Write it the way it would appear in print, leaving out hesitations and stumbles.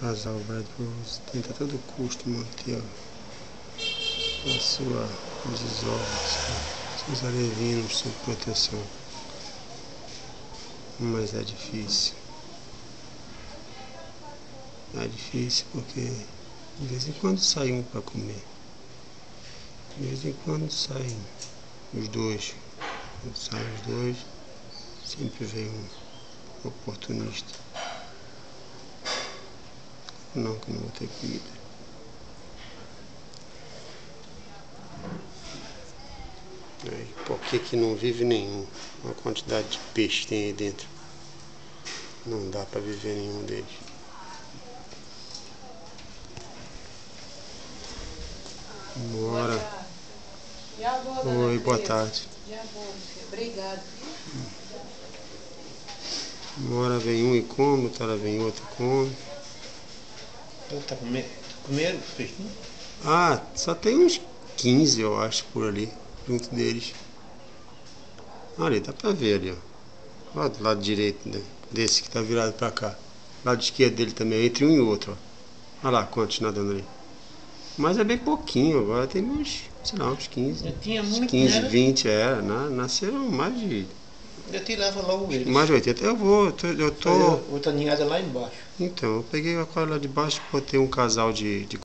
casal vai tentar a todo custo manter a sua desova, seus alevinos sob proteção, mas é difícil. É difícil porque de vez em quando sai um para comer, de vez em quando saem os dois. Quando saem os dois, sempre vem um oportunista. Não, que não vou ter comida. Por que não vive nenhum? A quantidade de peixe tem aí dentro. Não dá para viver nenhum deles. Mora. Oi, boa tarde. Obrigado. Uma hora vem um e come, outra hora vem outro e come. Tá comendo peixinho? Ah, só tem uns 15, eu acho, por ali, junto deles. Ali, dá pra ver ali, ó. Lá do lado direito, né? Desse que tá virado pra cá. Lado esquerdo dele também, entre um e outro, ó. Olha lá quantos nadando ali. Mas é bem pouquinho, agora tem uns, sei lá, uns 15. Eu tinha Uns muito, 15, né? 20, nasceram mais de... Eu tirava logo eles. Mais de 80. Eu tô... Outra ninhada lá embaixo. Então, eu peguei a cola lá de baixo e botei um casal de